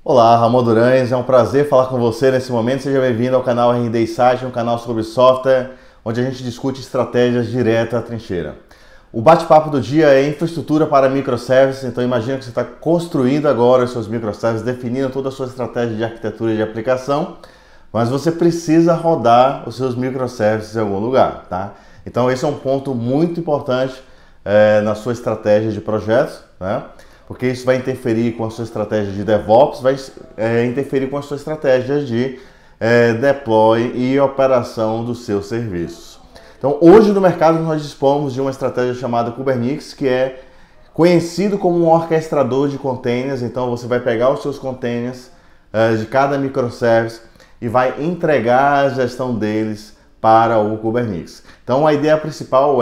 Olá, Ramon Durães, é um prazer falar com você nesse momento. Seja bem-vindo ao canal R&D Insight, um canal sobre software, onde a gente discute estratégias direto à trincheira. O bate-papo do dia é infraestrutura para microservices, então imagina que você está construindo agora os seus microservices, definindo toda a sua estratégia de arquitetura e de aplicação, mas você precisa rodar os seus microservices em algum lugar, tá? Então esse é um ponto muito importante na sua estratégia de projetos, né? Porque isso vai interferir com a sua estratégia de DevOps, vai interferir com a sua estratégia de deploy e operação dos seus serviços. Então, hoje no mercado nós dispomos de uma estratégia chamada Kubernetes, que é conhecido como um orquestrador de containers. Então, você vai pegar os seus containers de cada microservice e vai entregar a gestão deles para o Kubernetes. Então, a ideia principal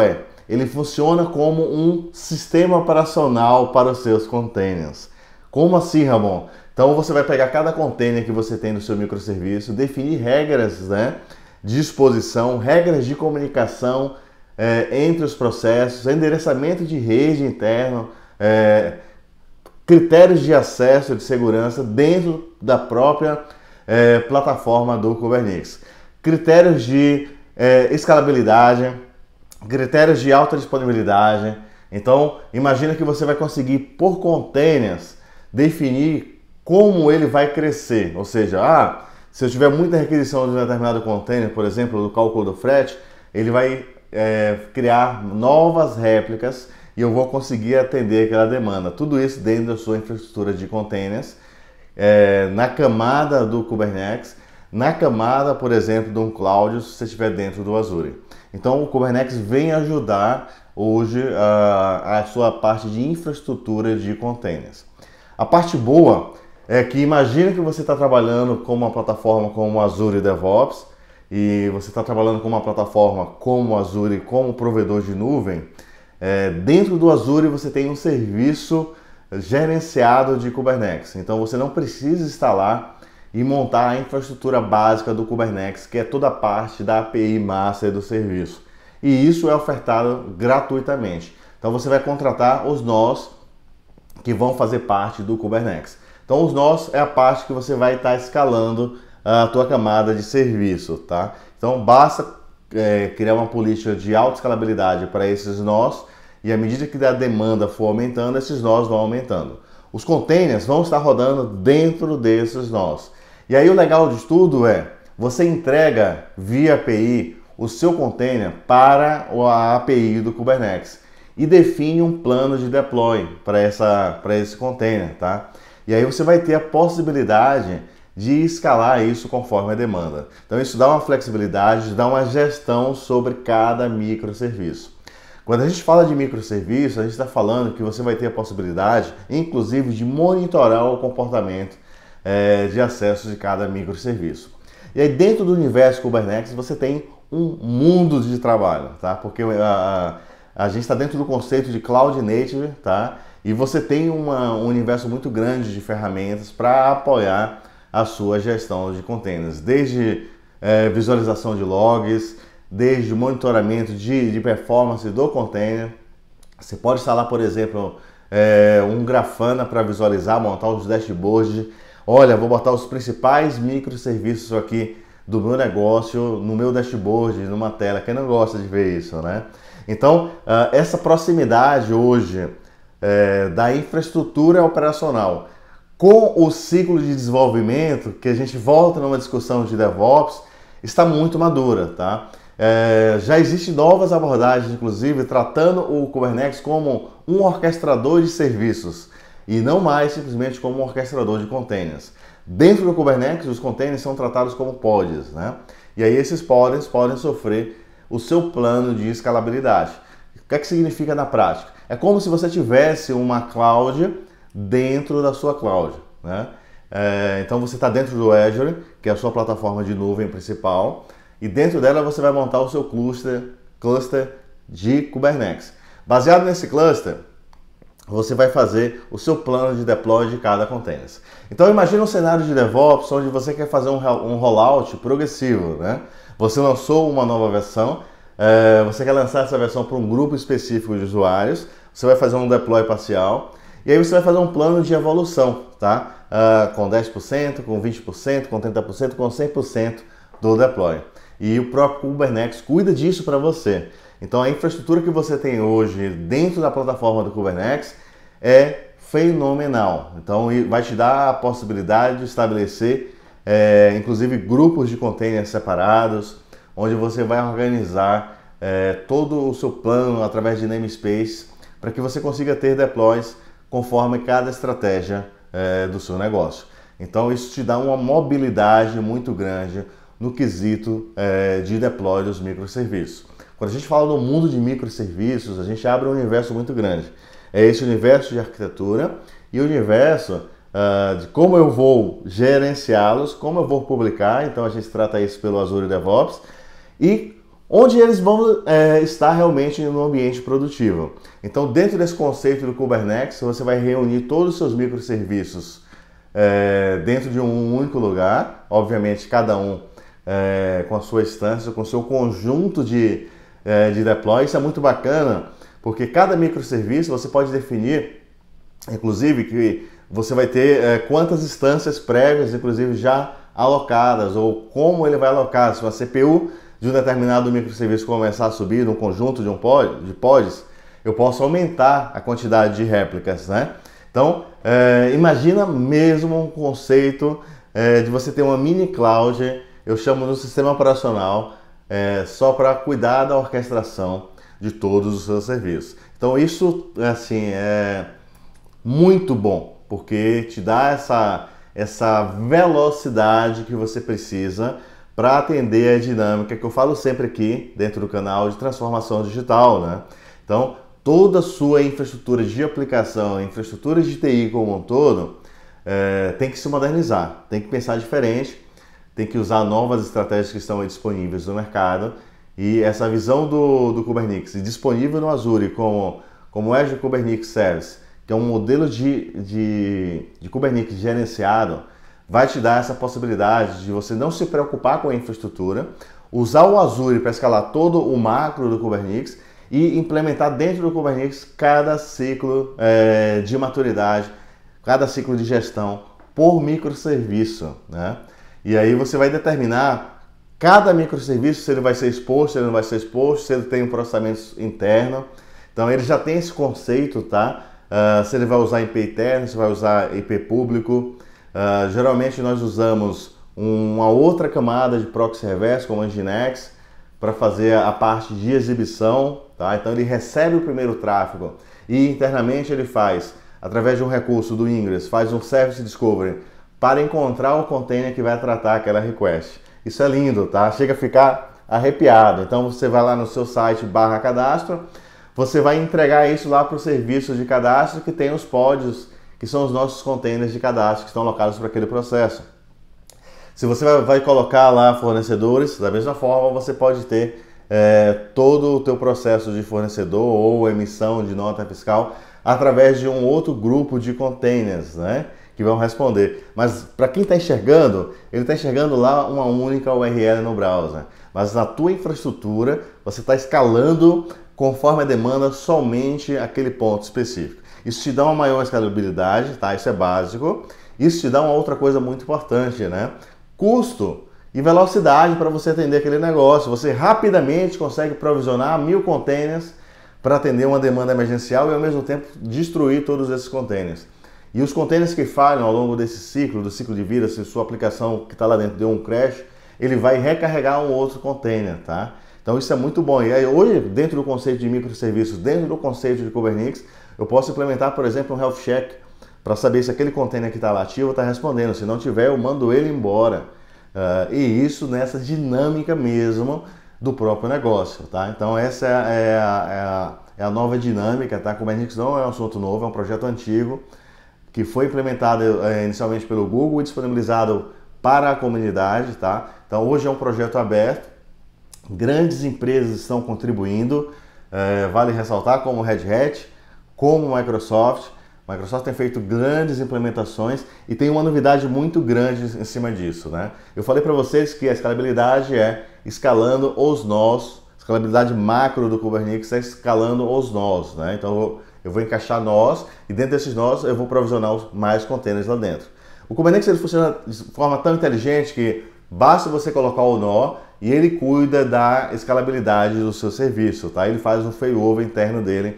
ele funciona como um sistema operacional para os seus containers. Como assim, Ramon? Então você vai pegar cada container que você tem no seu microserviço, definir regras, de exposição, regras de comunicação entre os processos, endereçamento de rede interno, critérios de acesso de segurança dentro da própria plataforma do Kubernetes, critérios de escalabilidade, critérios de alta disponibilidade. Então, imagina que você vai conseguir, por containers, definir como ele vai crescer. Ou seja, se eu tiver muita requisição de um determinado container, por exemplo, do cálculo do frete, ele vai criar novas réplicas e eu vou conseguir atender aquela demanda. Tudo isso dentro da sua infraestrutura de containers, na camada do Kubernetes, na camada, por exemplo, de um Cloud, se você estiver dentro do Azure. Então o Kubernetes vem ajudar hoje a sua parte de infraestrutura de containers. A parte boa é que imagina que você está trabalhando com uma plataforma como o Azure DevOps e você está trabalhando com uma plataforma como o Azure como provedor de nuvem. Dentro do Azure você tem um serviço gerenciado de Kubernetes. Então você não precisa instalar e montar a infraestrutura básica do Kubernetes, que é toda a parte da API master do serviço. E isso é ofertado gratuitamente. Então você vai contratar os nós que vão fazer parte do Kubernetes. Então os nós é a parte que você vai estar escalando a tua camada de serviço, tá? Então basta criar uma política de alta escalabilidade para esses nós, e à medida que a demanda for aumentando, esses nós vão aumentando. Os containers vão estar rodando dentro desses nós. E aí o legal de tudo você entrega via API o seu container para a API do Kubernetes e define um plano de deploy para esse container, tá? E aí você vai ter a possibilidade de escalar isso conforme a demanda. Então isso dá uma flexibilidade, dá uma gestão sobre cada microserviço. Quando a gente fala de microserviço, a gente está falando que você vai ter a possibilidade, inclusive, de monitorar o comportamento de acesso de cada microserviço. E aí dentro do universo Kubernetes você tem um mundo de trabalho, tá? Porque a gente está dentro do conceito de Cloud Native, tá? E você tem um universo muito grande de ferramentas para apoiar a sua gestão de containers, desde visualização de logs, desde monitoramento de performance do container. Você pode instalar, por exemplo, um Grafana para visualizar, montar os dashboards. Olha, vou botar os principais microserviços aqui do meu negócio no meu dashboard, numa tela. Quem não gosta de ver isso, né? Então, essa proximidade hoje da infraestrutura operacional com o ciclo de desenvolvimento, que a gente volta numa discussão de DevOps, está muito madura, tá? Já existem novas abordagens, inclusive, tratando o Kubernetes como um orquestrador de serviços e não mais simplesmente como um orquestrador de containers. Dentro do Kubernetes, os containers são tratados como pods, né? E aí esses pods podem sofrer o seu plano de escalabilidade. O que é que significa na prática? É como se você tivesse uma cloud dentro da sua cloud, né? Então você está dentro do Azure, que é a sua plataforma de nuvem principal, e dentro dela você vai montar o seu cluster de Kubernetes. Baseado nesse cluster, você vai fazer o seu plano de deploy de cada container. Então imagine um cenário de DevOps onde você quer fazer um rollout progressivo, né? Você lançou uma nova versão, você quer lançar essa versão para um grupo específico de usuários, você vai fazer um deploy parcial E aí você vai fazer um plano de evolução, tá? Com 10%, com 20%, com 30%, com 100% do deploy. E o próprio Kubernetes cuida disso para você. Então a infraestrutura que você tem hoje dentro da plataforma do Kubernetes é fenomenal. Então vai te dar a possibilidade de estabelecer, inclusive, grupos de containers separados, onde você vai organizar todo o seu plano através de namespace para que você consiga ter deploys conforme cada estratégia do seu negócio. Então isso te dá uma mobilidade muito grande no quesito de deploy dos microserviços. Quando a gente fala do mundo de microserviços, a gente abre um universo muito grande. É esse universo de arquitetura e o universo de como eu vou gerenciá-los, como eu vou publicar. Então a gente trata isso pelo Azure DevOps e onde eles vão estar realmente no ambiente produtivo. Então, dentro desse conceito do Kubernetes, você vai reunir todos os seus microserviços dentro de um único lugar, obviamente cada um com a sua instância, com o seu conjunto de deploy. Isso é muito bacana, porque cada microserviço você pode definir, inclusive, que você vai ter quantas instâncias prévias, inclusive, já alocadas, ou como ele vai alocar. Se uma CPU de um determinado microserviço começar a subir num conjunto de pods, eu posso aumentar a quantidade de réplicas, né? Então, imagina mesmo um conceito de você ter uma mini cloud, eu chamo no sistema operacional, só para cuidar da orquestração de todos os seus serviços. Então, isso assim, é muito bom, porque te dá essa velocidade que você precisa para atender a dinâmica que eu falo sempre aqui dentro do canal de transformação digital, né? Então, toda a sua infraestrutura de aplicação, infraestrutura de TI como um todo, tem que se modernizar, tem que pensar diferente, tem que usar novas estratégias que estão disponíveis no mercado. E essa visão do Kubernetes, disponível no Azure como Azure Kubernetes Service, que é um modelo de Kubernetes gerenciado, vai te dar essa possibilidade de você não se preocupar com a infraestrutura, usar o Azure para escalar todo o macro do Kubernetes e implementar dentro do Kubernetes cada ciclo de maturidade, cada ciclo de gestão por microserviço, né? E aí você vai determinar cada microserviço, se ele vai ser exposto, se ele não vai ser exposto, se ele tem um processamento interno. Então ele já tem esse conceito, tá? Se ele vai usar IP interno, se vai usar IP público. Geralmente nós usamos uma outra camada de proxy reverso, como a Nginx, para fazer a parte de exibição, tá? Então ele recebe o primeiro tráfego e internamente ele faz, através de um recurso do Ingress, faz um Service Discovery para encontrar o container que vai tratar aquela request. Isso é lindo, tá? Chega a ficar arrepiado. Então você vai lá no seu site /cadastro, você vai entregar isso lá para o serviço de cadastro que tem os pods, que são os nossos containers de cadastro que estão alocados para aquele processo. Se você vai colocar lá fornecedores, da mesma forma você pode ter todo o teu processo de fornecedor ou emissão de nota fiscal através de um outro grupo de containers, né, que vão responder. Mas para quem está enxergando, ele está enxergando lá uma única URL no browser. Mas na tua infraestrutura, você está escalando conforme a demanda somente aquele ponto específico. Isso te dá uma maior escalabilidade, tá? Isso é básico. Isso te dá uma outra coisa muito importante, né? Custo e velocidade para você atender aquele negócio. Você rapidamente consegue provisionar 1000 containers para atender uma demanda emergencial e ao mesmo tempo destruir todos esses containers. E os containers que falham ao longo desse ciclo, do ciclo de vida, se sua aplicação que está lá dentro deu um crash, ele vai recarregar um outro container, tá? Então isso é muito bom. E aí hoje, dentro do conceito de microserviços, dentro do conceito de Kubernetes, eu posso implementar, por exemplo, um health check para saber se aquele container que está lá ativo está respondendo. Se não tiver, eu mando ele embora. E isso nessa dinâmica mesmo do próprio negócio, tá? Então essa é a nova dinâmica, tá? Kubernetes não é um assunto novo, é um projeto antigo que foi implementado inicialmente pelo Google e disponibilizado para a comunidade, tá? Então hoje é um projeto aberto, grandes empresas estão contribuindo, vale ressaltar como Red Hat, como Microsoft. Microsoft tem feito grandes implementações e tem uma novidade muito grande em cima disso, né? Eu falei para vocês que a escalabilidade é escalando os nós, a escalabilidade macro do Kubernetes é escalando os nós, né? Então Eu vou encaixar nós e dentro desses nós eu vou provisionar mais containers lá dentro. O Kubernetes ele funciona de forma tão inteligente que basta você colocar o nó e ele cuida da escalabilidade do seu serviço, tá? Ele faz um failover interno dele.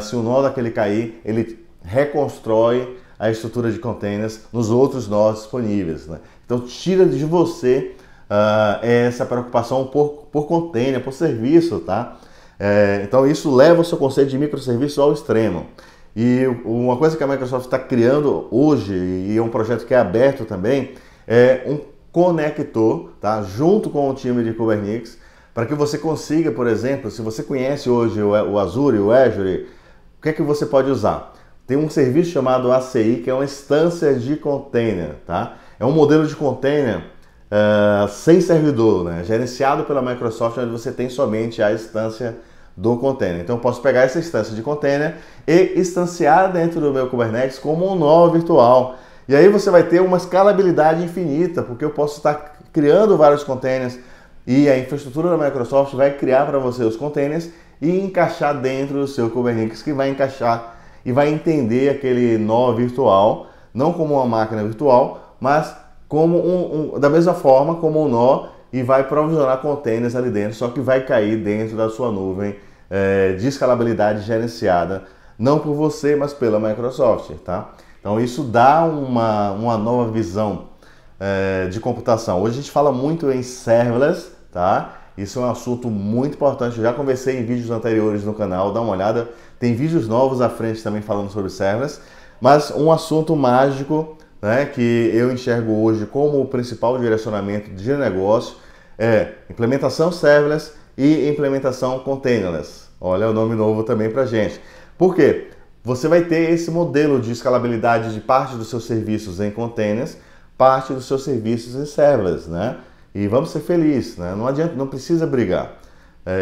Se o nó daquele cair, ele reconstrói a estrutura de containers nos outros nós disponíveis, né? Então tira de você essa preocupação por container, por serviço, tá? Então isso leva o seu conceito de microserviço ao extremo. E uma coisa que a Microsoft está criando hoje, e é um projeto que é aberto também, é um conector, tá? Junto com o time de Kubernetes, para que você consiga, por exemplo, se você conhece hoje o Azure, o Azure, o que é que você pode usar? Tem um serviço chamado ACI, que é uma instância de container, tá? É um modelo de container sem servidor, né? Gerenciado pela Microsoft, onde você tem somente a instância do container. Então eu posso pegar essa instância de container e instanciar dentro do meu Kubernetes como um nó virtual. E aí você vai ter uma escalabilidade infinita, porque eu posso estar criando vários containers e a infraestrutura da Microsoft vai criar para você os containers e encaixar dentro do seu Kubernetes, que vai encaixar e vai entender aquele nó virtual, não como uma máquina virtual, mas como da mesma forma como um nó, e vai provisionar containers ali dentro, só que vai cair dentro da sua nuvem de escalabilidade gerenciada, não por você, mas pela Microsoft, tá? Então isso dá uma nova visão de computação. Hoje a gente fala muito em serverless, tá? Isso é um assunto muito importante. Eu já conversei em vídeos anteriores no canal, dá uma olhada. Tem vídeos novos à frente também falando sobre serverless, mas um assunto mágico, né, que eu enxergo hoje como o principal direcionamento de negócio é implementação serverless e implementação containerless. Olha o nome novo também pra gente. Por quê? Você vai ter esse modelo de escalabilidade de parte dos seus serviços em containers, parte dos seus serviços em serverless, né? E vamos ser felizes, né? Não adianta, não precisa brigar.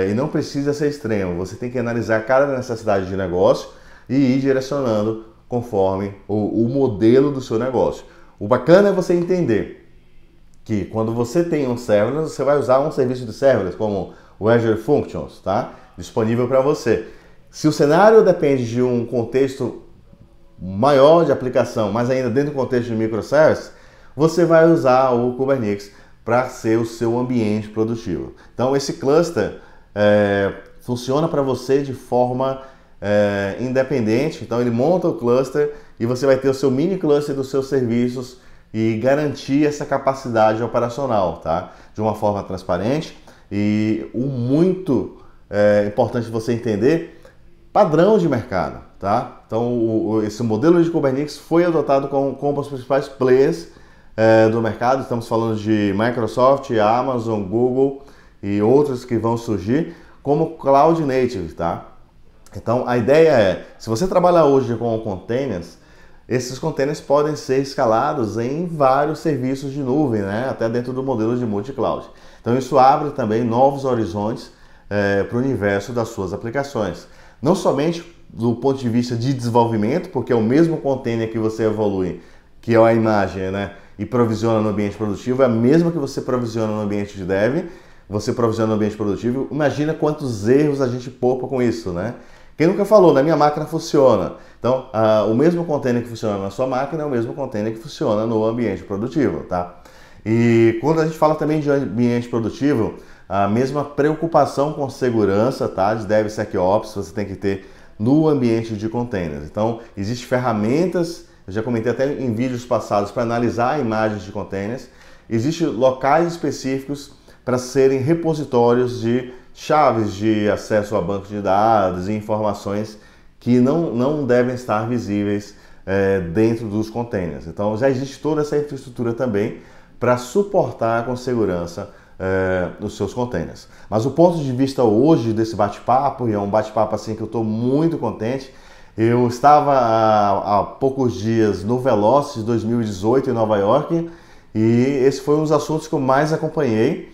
E não precisa ser extremo. Você tem que analisar cada necessidade de negócio e ir direcionando conforme o modelo do seu negócio. O bacana é você entender que quando você tem um serverless, você vai usar um serviço de serverless como o Azure Functions, tá? Disponível para você. Se o cenário depende de um contexto maior de aplicação, mas ainda dentro do contexto de microservices, você vai usar o Kubernetes para ser o seu ambiente produtivo. Então esse cluster funciona para você de forma independente. Então ele monta o cluster e você vai ter o seu mini cluster dos seus serviços e garantir essa capacidade operacional, tá? De uma forma transparente. E o muito importante você entender padrão de mercado, tá? Então esse modelo de Kubernetes foi adotado como os principais players do mercado. Estamos falando de Microsoft, Amazon, Google e outros que vão surgir como Cloud Native, tá? Então a ideia é, se você trabalha hoje com containers, esses containers podem ser escalados em vários serviços de nuvem, né? Até dentro do modelo de multi-cloud. Então isso abre também novos horizontes para o universo das suas aplicações. Não somente do ponto de vista de desenvolvimento, porque é o mesmo container que você evolui, que é a imagem, né? E provisiona no ambiente produtivo, é a mesma que você provisiona no ambiente de dev, você provisiona no ambiente produtivo. Imagina quantos erros a gente poupa com isso, né? Quem nunca falou, na minha máquina funciona. Então, o mesmo container que funciona na sua máquina é o mesmo container que funciona no ambiente produtivo, tá? E quando a gente fala também de ambiente produtivo, a mesma preocupação com segurança, tá? De DevSecOps você tem que ter no ambiente de containers. Então, existem ferramentas, eu já comentei até em vídeos passados, para analisar imagens de containers. Existem locais específicos para serem repositórios de chaves de acesso a banco de dados e informações que não devem estar visíveis dentro dos containers. Então já existe toda essa infraestrutura também para suportar com segurança os seus containers. Mas o ponto de vista hoje desse bate-papo, e é um bate-papo assim que eu estou muito contente, eu estava há poucos dias no Velocity 2018 em Nova York e esse foi um dos assuntos que eu mais acompanhei.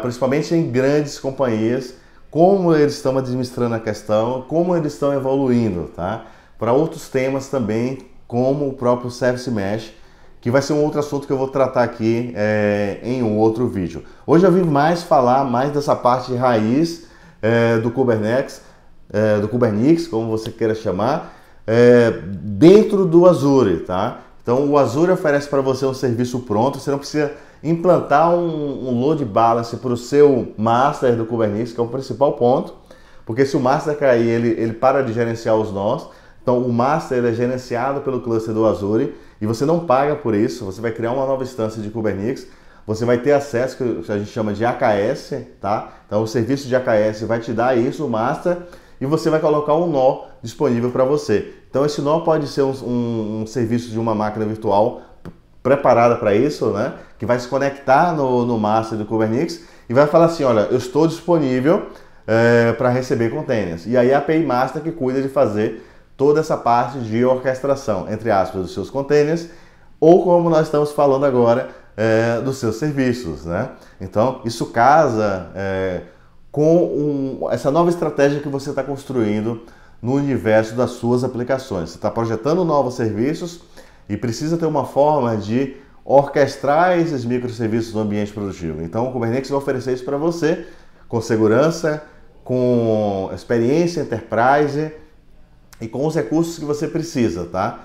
Principalmente em grandes companhias, como eles estão administrando a questão, como eles estão evoluindo, tá? Para outros temas também, como o próprio Service Mesh, que vai ser um outro assunto que eu vou tratar aqui em um outro vídeo. Hoje eu vim falar mais dessa parte raiz do Kubernetes, do Kubernetes, como você queira chamar, dentro do Azure, tá? Então o Azure oferece para você um serviço pronto, você não precisa implantar um load balance para o seu master do Kubernetes, que é o principal ponto, porque se o master cair, ele para de gerenciar os nós. Então o master é gerenciado pelo cluster do Azure e você não paga por isso, você vai criar uma nova instância de Kubernetes, você vai ter acesso, que a gente chama de AKS, tá? Então o serviço de AKS vai te dar isso, o master, e você vai colocar um nó disponível para você. Então esse nó pode ser um serviço de uma máquina virtual preparada para isso, né? Que vai se conectar no master do Kubernetes e vai falar assim, olha, eu estou disponível para receber containers. E aí a API Master que cuida de fazer toda essa parte de orquestração, entre aspas, dos seus containers, ou como nós estamos falando agora, dos seus serviços, né? Então isso casa com essa nova estratégia que você está construindo no universo das suas aplicações. Você está projetando novos serviços e precisa ter uma forma de orquestrar esses microserviços no ambiente produtivo. Então o Kubernetes vai oferecer isso para você com segurança, com experiência enterprise e com os recursos que você precisa, tá?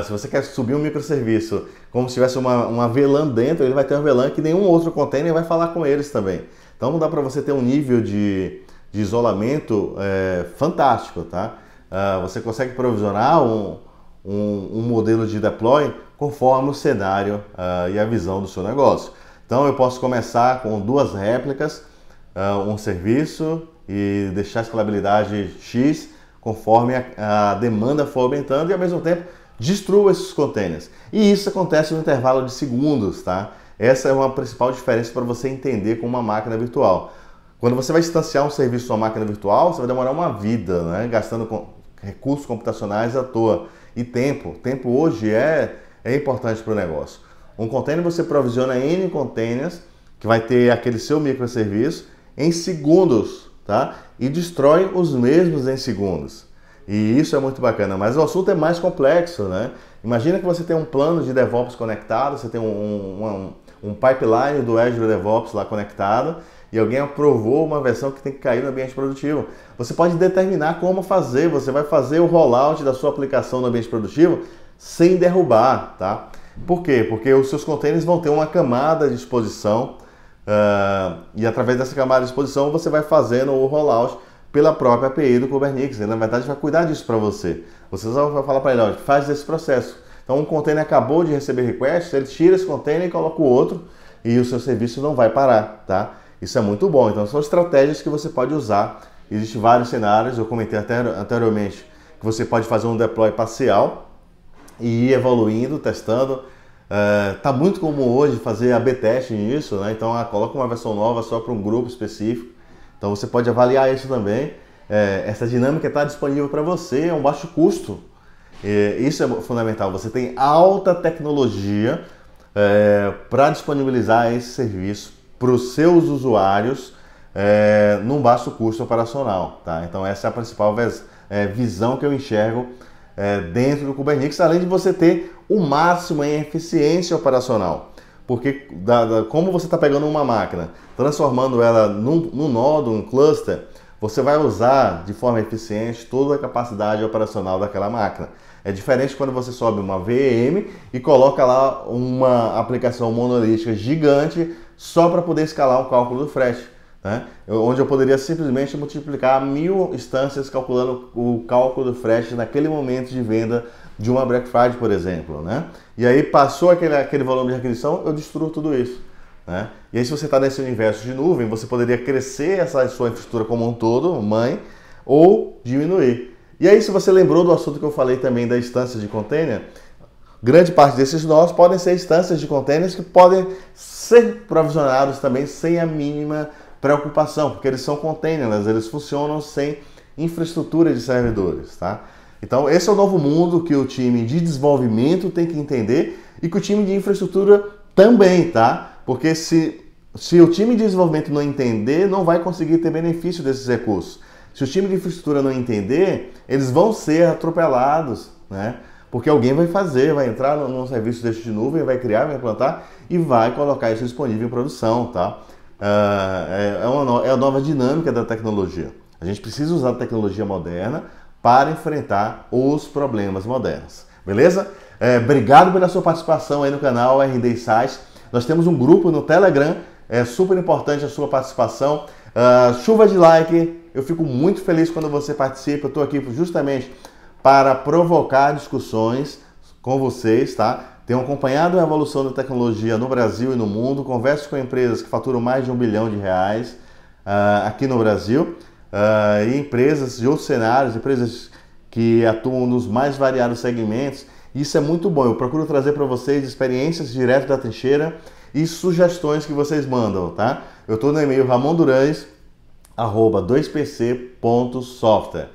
Se você quer subir um microserviço como se tivesse uma VLAN dentro, ele vai ter uma VLAN que nenhum outro container vai falar com eles também. Então não dá para você ter um nível de isolamento fantástico, tá? Você consegue provisionar um modelo de deploy conforme o cenário e a visão do seu negócio. Então eu posso começar com 2 réplicas, um serviço e deixar a escalabilidade X conforme a demanda for aumentando e ao mesmo tempo destrua esses containers. E isso acontece no intervalo de segundos, tá? Essa é uma principal diferença para você entender com uma máquina virtual. Quando você vai instanciar um serviço numa máquina virtual, você vai demorar uma vida, né? Gastando recursos computacionais à toa. E tempo. Tempo hoje é importante para o negócio. Um container você provisiona N containers, que vai ter aquele seu microserviço, em segundos, tá? E destrói os mesmos em segundos. E isso é muito bacana, mas o assunto é mais complexo, né? Imagina que você tem um plano de DevOps conectado, você tem um pipeline do Azure DevOps lá conectado e alguém aprovou uma versão que tem que cair no ambiente produtivo. Você pode determinar como fazer, você vai fazer o rollout da sua aplicação no ambiente produtivo sem derrubar, tá? Por quê? Porque os seus containers vão ter uma camada de exposição e através dessa camada de exposição você vai fazendo o rollout pela própria API do Kubernetes. Ele, na verdade, vai cuidar disso para você. Você só vai falar para ele, olha, faz esse processo. Então, um container acabou de receber request, ele tira esse container e coloca o outro e o seu serviço não vai parar, tá? Isso é muito bom. Então, são estratégias que você pode usar. Existem vários cenários, eu comentei anteriormente, que você pode fazer um deploy parcial e ir evoluindo, testando. Tá muito comum hoje fazer A/B testing nisso, né? Então, coloca uma versão nova só para um grupo específico. Então você pode avaliar isso também. Essa dinâmica está disponível para você, é um baixo custo. Isso é fundamental. Você tem alta tecnologia para disponibilizar esse serviço para os seus usuários num baixo custo operacional. Tá? Então essa é a principal visão que eu enxergo dentro do Kubernetes, além de você ter o máximo em eficiência operacional. Porque como você está pegando uma máquina, transformando ela num nodo, um cluster, você vai usar de forma eficiente toda a capacidade operacional daquela máquina. É diferente quando você sobe uma VM e coloca lá uma aplicação monolítica gigante só para poder escalar o cálculo do frete, né? Onde eu poderia simplesmente multiplicar 1000 instâncias calculando o cálculo do frete naquele momento de venda de uma Black Friday, por exemplo, né? E aí passou aquele volume de requisição, eu destruo tudo isso, né? E aí se você está nesse universo de nuvem, você poderia crescer essa sua infraestrutura como um todo, mãe, ou diminuir. E aí se você lembrou do assunto que eu falei também da instância de container, grande parte desses nós podem ser instâncias de containers que podem ser provisionados também sem a mínima preocupação, porque eles são containers, eles funcionam sem infraestrutura de servidores, tá? Então esse é o novo mundo que o time de desenvolvimento tem que entender e que o time de infraestrutura também, tá? Porque se o time de desenvolvimento não entender, não vai conseguir ter benefício desses recursos. Se o time de infraestrutura não entender, eles vão ser atropelados, né? Porque alguém vai fazer, vai entrar num serviço desse de nuvem, vai criar, vai implantar e vai colocar isso disponível em produção, tá? É a nova dinâmica da tecnologia. A gente precisa usar a tecnologia moderna para enfrentar os problemas modernos. Beleza? Obrigado pela sua participação aí no canal RD Insights. Nós temos um grupo no Telegram, é super importante a sua participação. Chuva de like, eu fico muito feliz quando você participa. Eu estou aqui justamente para provocar discussões com vocês, tá? Tenho acompanhado a evolução da tecnologia no Brasil e no mundo, converso com empresas que faturam mais de R$1 bilhão aqui no Brasil, e empresas de outros cenários, empresas que atuam nos mais variados segmentos. Isso é muito bom, eu procuro trazer para vocês experiências direto da trincheira e sugestões que vocês mandam, tá? Eu estou no e-mail ramondurães@2pc.software.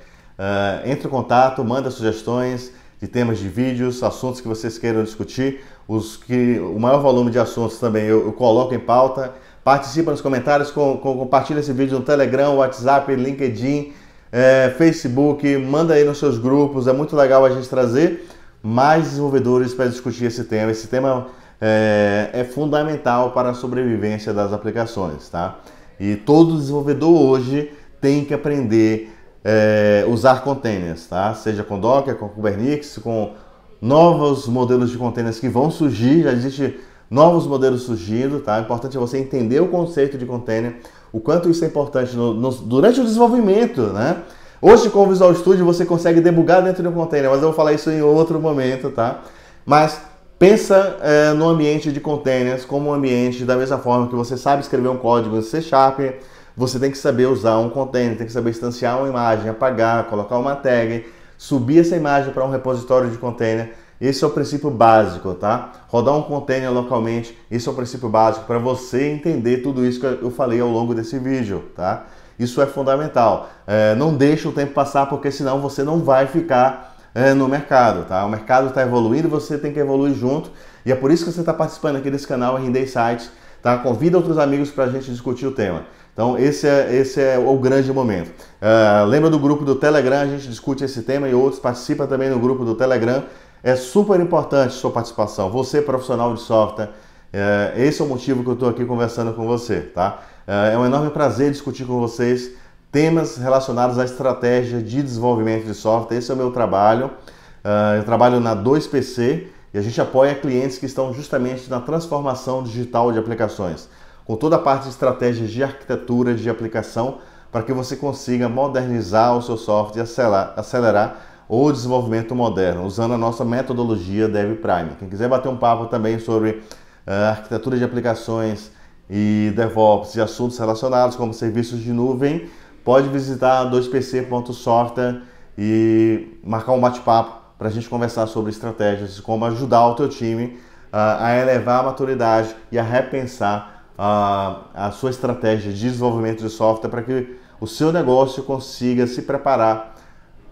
Entre em contato, manda sugestões de temas de vídeos, assuntos que vocês queiram discutir. O maior volume de assuntos também eu coloco em pauta. Participa nos comentários, compartilha esse vídeo no Telegram, WhatsApp, LinkedIn, Facebook, manda aí nos seus grupos. É muito legal a gente trazer mais desenvolvedores para discutir esse tema. Esse tema é fundamental para a sobrevivência das aplicações, tá? E todo desenvolvedor hoje tem que aprender usar containers, tá? Seja com Docker, com Kubernetes, com novos modelos de containers que vão surgir. Já existe novos modelos surgindo, tá? O importante é você entender o conceito de container, o quanto isso é importante durante o desenvolvimento, né? Hoje com o Visual Studio você consegue debugar dentro de um container, mas eu vou falar isso em outro momento, tá? Mas pensa no ambiente de containers como um ambiente da mesma forma que você sabe escrever um código em C#, você tem que saber usar um container, tem que saber instanciar uma imagem, apagar, colocar uma tag, subir essa imagem para um repositório de container. Esse é o princípio básico, tá? Rodar um container localmente, esse é o princípio básico para você entender tudo isso que eu falei ao longo desse vídeo, tá? Isso é fundamental. Não deixe o tempo passar, porque senão você não vai ficar no mercado, tá? O mercado está evoluindo, você tem que evoluir junto. E é por isso que você está participando aqui desse canal RD Insights, tá? Convida outros amigos para a gente discutir o tema. Então esse é o grande momento. Lembra do grupo do Telegram, a gente discute esse tema e outros. Participa também no grupo do Telegram. É super importante sua participação. Você, profissional de software, esse é o motivo que eu estou aqui conversando com você, tá? É um enorme prazer discutir com vocês temas relacionados à estratégia de desenvolvimento de software. Esse é o meu trabalho. Eu trabalho na 2PC e a gente apoia clientes que estão justamente na transformação digital de aplicações, com toda a parte de estratégias de arquitetura de aplicação, para que você consiga modernizar o seu software e acelerar o desenvolvimento moderno, usando a nossa metodologia DevPrime. Quem quiser bater um papo também sobre arquitetura de aplicações e DevOps e assuntos relacionados como serviços de nuvem, pode visitar 2pc.software e marcar um bate-papo para a gente conversar sobre estratégias de como ajudar o teu time a elevar a maturidade e a repensar a sua estratégia de desenvolvimento de software para que o seu negócio consiga se preparar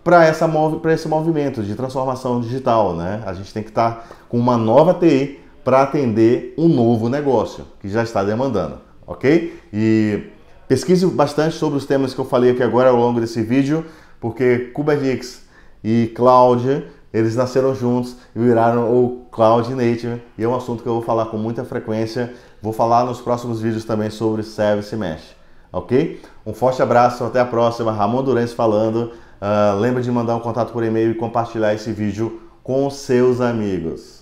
para esse movimento de transformação digital, né? A gente tem que estar com uma nova TI para atender um novo negócio que já está demandando, ok? E pesquise bastante sobre os temas que eu falei aqui agora ao longo desse vídeo, porque Kubernetes e Cloud, eles nasceram juntos e viraram o Cloud Native, e é um assunto que eu vou falar com muita frequência. Vou falar nos próximos vídeos também sobre Service Mesh, ok? Um forte abraço, até a próxima. Ramon Durães falando. Lembra de mandar um contato por e-mail e compartilhar esse vídeo com seus amigos.